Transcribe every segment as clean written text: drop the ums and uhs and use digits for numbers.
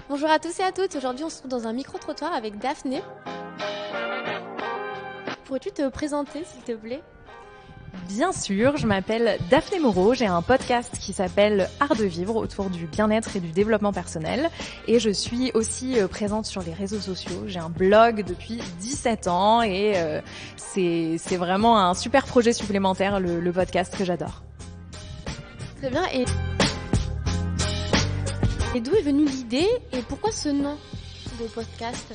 Bonjour à tous et à toutes, aujourd'hui on se trouve dans un micro-trottoir avec Daphné. Pourrais-tu te présenter s'il te plaît ? Bien sûr, je m'appelle Daphné Moreau, j'ai un podcast qui s'appelle Art de vivre autour du bien-être et du développement personnel et je suis aussi présente sur les réseaux sociaux. J'ai un blog depuis 17 ans et c'est vraiment un super projet supplémentaire, le podcast que j'adore. Très bien, et d'où est venue l'idée et pourquoi ce nom de podcast ?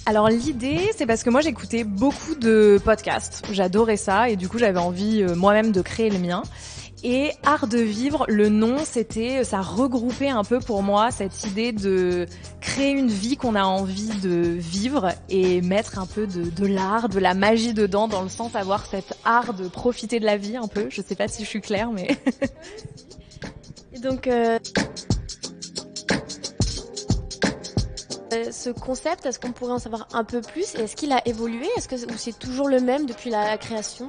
Alors l'idée, c'est parce que moi j'écoutais beaucoup de podcasts, j'adorais ça et du coup j'avais envie moi-même de créer le mien. Et Art de vivre, le nom, ça regroupait un peu pour moi cette idée de créer une vie qu'on a envie de vivre et mettre un peu de l'art, de la magie dedans, dans le sens d'avoir cet art de profiter de la vie un peu. Je sais pas si je suis claire, mais... Et donc... ce concept, est-ce qu'on pourrait en savoir un peu plus ? Et est-ce qu'il a évolué ? Ou c'est toujours le même depuis la création ?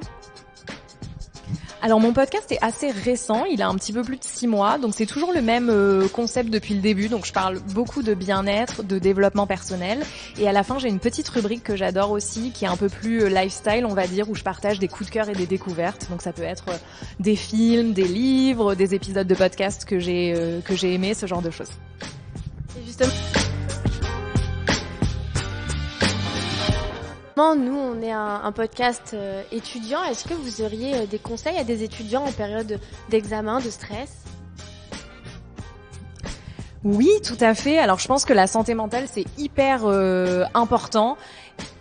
Alors mon podcast est assez récent, il a un petit peu plus de 6 mois, donc c'est toujours le même concept depuis le début. Donc je parle beaucoup de bien-être, de développement personnel, et à la fin j'ai une petite rubrique que j'adore aussi, qui est un peu plus lifestyle, on va dire, où je partage des coups de cœur et des découvertes. Donc ça peut être des films, des livres, des épisodes de podcast que j'ai aimés, ce genre de choses. Et justement, nous, on est un podcast étudiant. Est-ce que vous auriez des conseils à des étudiants en période d'examen, de stress ? Oui, tout à fait. Alors je pense que la santé mentale, c'est hyper important.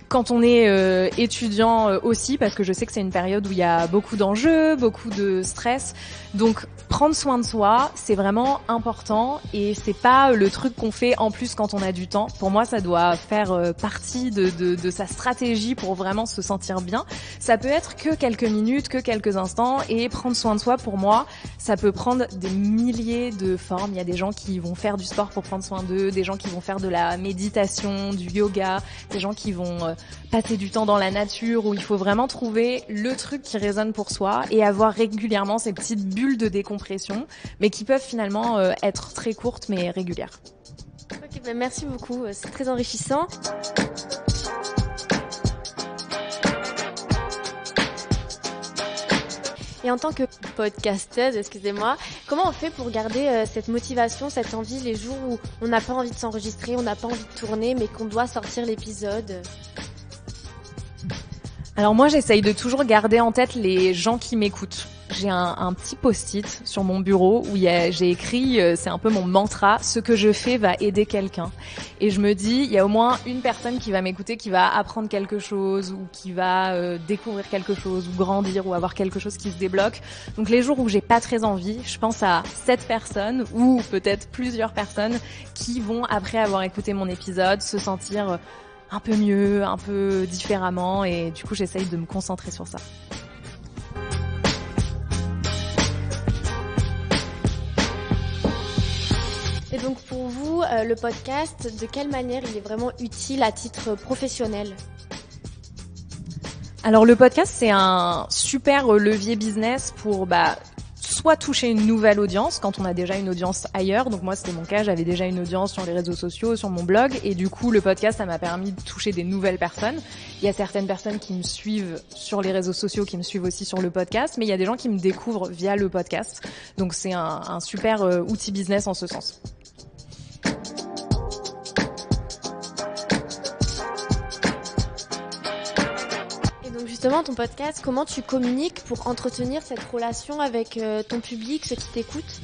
Quand on est étudiant aussi, parce que je sais que c'est une période où il y a beaucoup d'enjeux, beaucoup de stress. Donc prendre soin de soi, c'est vraiment important et c'est pas le truc qu'on fait en plus quand on a du temps. Pour moi, ça doit faire partie de sa stratégie pour vraiment se sentir bien. Ça peut être que quelques minutes, que quelques instants, et prendre soin de soi, pour moi, ça peut prendre des milliers de formes. Il y a des gens qui vont faire du sport pour prendre soin d'eux, des gens qui vont faire de la méditation, du yoga, des gens qui vont passer du temps dans la nature, où il faut vraiment trouver le truc qui résonne pour soi et avoir régulièrement ces petites bulles de décompression, mais qui peuvent finalement être très courtes mais régulières. Ok, ben merci beaucoup, c'est très enrichissant. Et en tant que podcasteuse, excusez-moi, comment on fait pour garder cette motivation, cette envie les jours où on n'a pas envie de s'enregistrer, on n'a pas envie de tourner, mais qu'on doit sortir l'épisode ? Alors moi, j'essaye de toujours garder en tête les gens qui m'écoutent. J'ai un petit post-it sur mon bureau où j'ai écrit, c'est un peu mon mantra, ce que je fais va aider quelqu'un. Et je me dis, il y a au moins une personne qui va m'écouter, qui va apprendre quelque chose ou qui va découvrir quelque chose ou grandir ou avoir quelque chose qui se débloque. Donc les jours où j'ai pas très envie, je pense à cette personne ou peut-être plusieurs personnes qui vont, après avoir écouté mon épisode, se sentir un peu mieux, un peu différemment, et du coup j'essaye de me concentrer sur ça. Et donc pour vous, le podcast, de quelle manière il est vraiment utile à titre professionnel ? Alors le podcast, c'est un super levier business pour soit toucher une nouvelle audience quand on a déjà une audience ailleurs. Donc moi, c'était mon cas, j'avais déjà une audience sur les réseaux sociaux, sur mon blog, et du coup, le podcast, ça m'a permis de toucher des nouvelles personnes. Il y a certaines personnes qui me suivent sur les réseaux sociaux, qui me suivent aussi sur le podcast, mais il y a des gens qui me découvrent via le podcast. Donc c'est un super outil business en ce sens. Justement, ton podcast, comment tu communiques pour entretenir cette relation avec ton public, ceux qui t'écoutent ?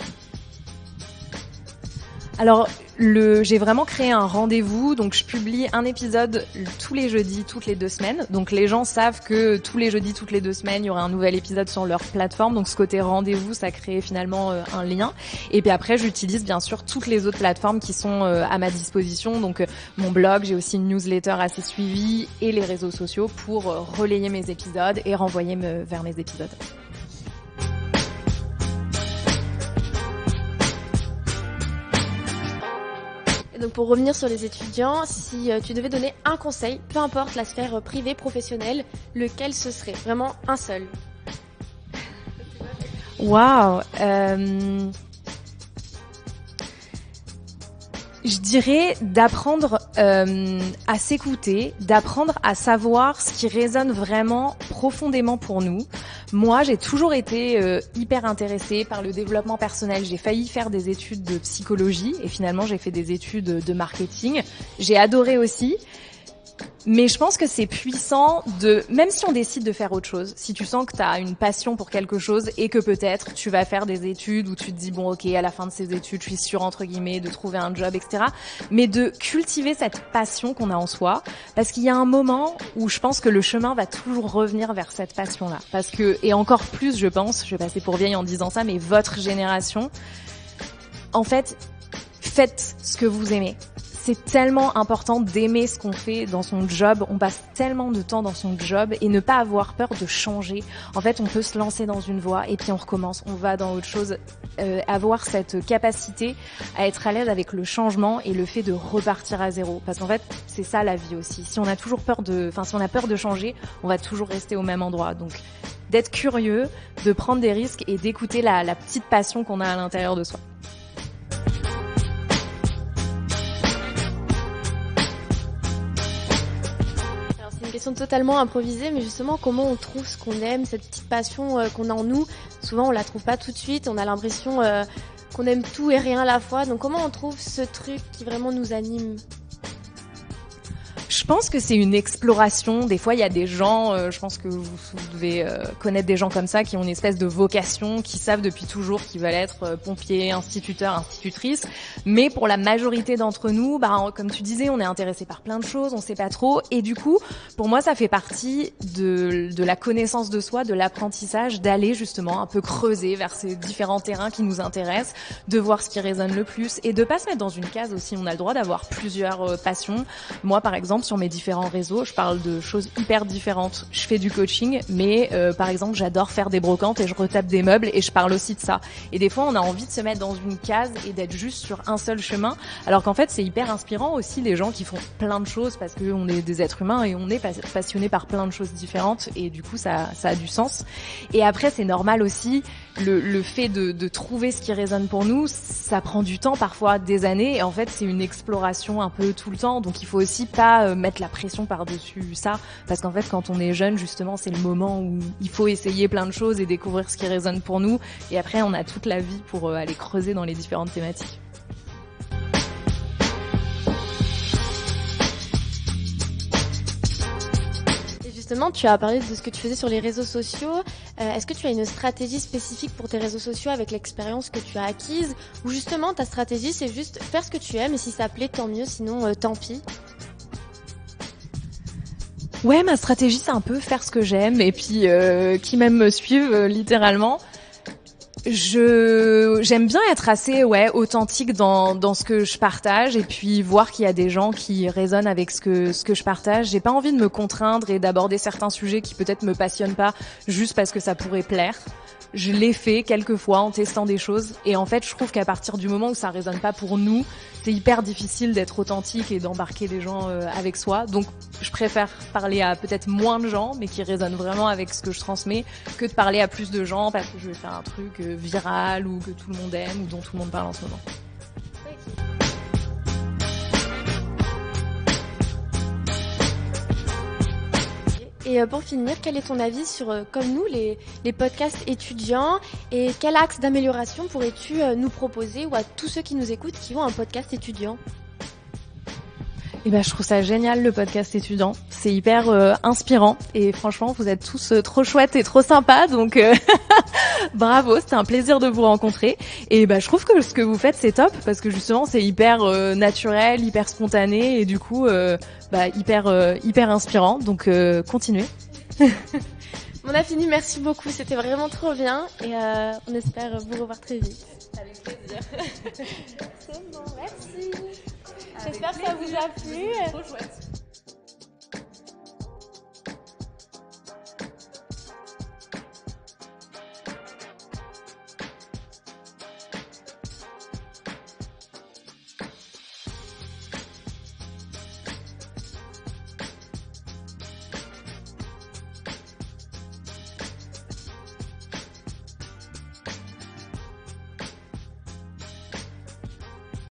Alors, j'ai vraiment créé un rendez-vous, donc je publie un épisode tous les jeudis, toutes les 2 semaines. Donc les gens savent que tous les jeudis, toutes les 2 semaines, il y aura un nouvel épisode sur leur plateforme. Donc ce côté rendez-vous, ça crée finalement un lien. Et puis après, j'utilise bien sûr toutes les autres plateformes qui sont à ma disposition. Donc mon blog, j'ai aussi une newsletter assez suivie et les réseaux sociaux pour relayer mes épisodes et renvoyer vers mes épisodes. Donc pour revenir sur les étudiants, si tu devais donner un conseil, peu importe la sphère privée, professionnelle, lequel ce serait ? Vraiment un seul. Waouh. Je dirais d'apprendre à s'écouter, d'apprendre à savoir ce qui résonne vraiment profondément pour nous. Moi, j'ai toujours été hyper intéressée par le développement personnel. J'ai failli faire des études de psychologie et finalement j'ai fait des études de marketing. J'ai adoré aussi. Mais je pense que c'est puissant même si on décide de faire autre chose, si tu sens que tu as une passion pour quelque chose et que peut-être tu vas faire des études où tu te dis bon ok, à la fin de ces études, je suis sûre entre guillemets de trouver un job, etc. Mais de cultiver cette passion qu'on a en soi, parce qu'il y a un moment où je pense que le chemin va toujours revenir vers cette passion-là. Parce que, et encore plus je pense, je vais passer pour vieille en disant ça, mais votre génération, en fait, faites ce que vous aimez. C'est tellement important d'aimer ce qu'on fait dans son job. On passe tellement de temps dans son job et ne pas avoir peur de changer. En fait, on peut se lancer dans une voie et puis on recommence, on va dans autre chose. Avoir cette capacité à être à l'aise avec le changement et le fait de repartir à zéro. Parce qu'en fait, c'est ça la vie aussi. Si on a toujours peur si on a peur de changer, on va toujours rester au même endroit. Donc, d'être curieux, de prendre des risques et d'écouter la petite passion qu'on a à l'intérieur de soi. Question totalement improvisée, mais justement comment on trouve ce qu'on aime, cette petite passion qu'on a en nous. Souvent on la trouve pas tout de suite, on a l'impression qu'on aime tout et rien à la fois. Donc comment on trouve ce truc qui vraiment nous anime ? Je pense que c'est une exploration. Des fois, il y a des gens, je pense que vous devez connaître des gens comme ça qui ont une espèce de vocation, qui savent depuis toujours qu'ils veulent être pompiers, instituteurs, institutrices. Mais pour la majorité d'entre nous, comme tu disais, on est intéressé par plein de choses, on sait pas trop. Et du coup, pour moi, ça fait partie de la connaissance de soi, de l'apprentissage, d'aller justement un peu creuser vers ces différents terrains qui nous intéressent, de voir ce qui résonne le plus et de pas se mettre dans une case aussi. On a le droit d'avoir plusieurs passions. Moi, par exemple, sur mes différents réseaux, je parle de choses hyper différentes. Je fais du coaching, mais par exemple, j'adore faire des brocantes et je retape des meubles et je parle aussi de ça. Et des fois, on a envie de se mettre dans une case et d'être juste sur un seul chemin, alors qu'en fait, c'est hyper inspirant aussi les gens qui font plein de choses parce qu'on est des êtres humains et on est passionnés par plein de choses différentes et du coup, ça a du sens. Et après, c'est normal aussi le fait de trouver ce qui résonne pour nous, ça prend du temps, parfois des années, et en fait, c'est une exploration un peu tout le temps, donc il faut aussi pas mettre la pression par-dessus ça, parce qu'en fait, quand on est jeune, justement, c'est le moment où il faut essayer plein de choses et découvrir ce qui résonne pour nous, et après, on a toute la vie pour aller creuser dans les différentes thématiques. Justement, tu as parlé de ce que tu faisais sur les réseaux sociaux. Est-ce que tu as une stratégie spécifique pour tes réseaux sociaux avec l'expérience que tu as acquise, ou justement ta stratégie c'est juste faire ce que tu aimes et si ça plaît tant mieux, sinon tant pis? Ouais, ma stratégie c'est un peu faire ce que j'aime et puis qui même me suivent littéralement. J'aime bien être assez authentique dans ce que je partage et puis voir qu'il y a des gens qui résonnent avec ce que je partage. J'ai pas envie de me contraindre et d'aborder certains sujets qui peut-être me passionnent pas juste parce que ça pourrait plaire. Je l'ai fait quelques fois en testant des choses et en fait je trouve qu'à partir du moment où ça résonne pas pour nous, c'est hyper difficile d'être authentique et d'embarquer les gens avec soi. Donc je préfère parler à peut-être moins de gens mais qui résonnent vraiment avec ce que je transmets que de parler à plus de gens parce que je vais faire un truc viral ou que tout le monde aime ou dont tout le monde parle en ce moment. Et pour finir, quel est ton avis sur, comme nous, les podcasts étudiants et quel axe d'amélioration pourrais-tu nous proposer ou à tous ceux qui nous écoutent qui ont un podcast étudiant ? Eh ben, je trouve ça génial le podcast étudiant. C'est hyper inspirant et franchement, vous êtes tous trop chouettes et trop sympas, donc bravo, c'était un plaisir de vous rencontrer. Et je trouve que ce que vous faites c'est top parce que justement c'est hyper naturel, hyper spontané et du coup hyper inspirant. Donc continuez. On a fini, merci beaucoup, c'était vraiment trop bien et on espère vous revoir très vite. Avec plaisir. C'est bon, merci. J'espère que ça vous a plu. Trop chouette.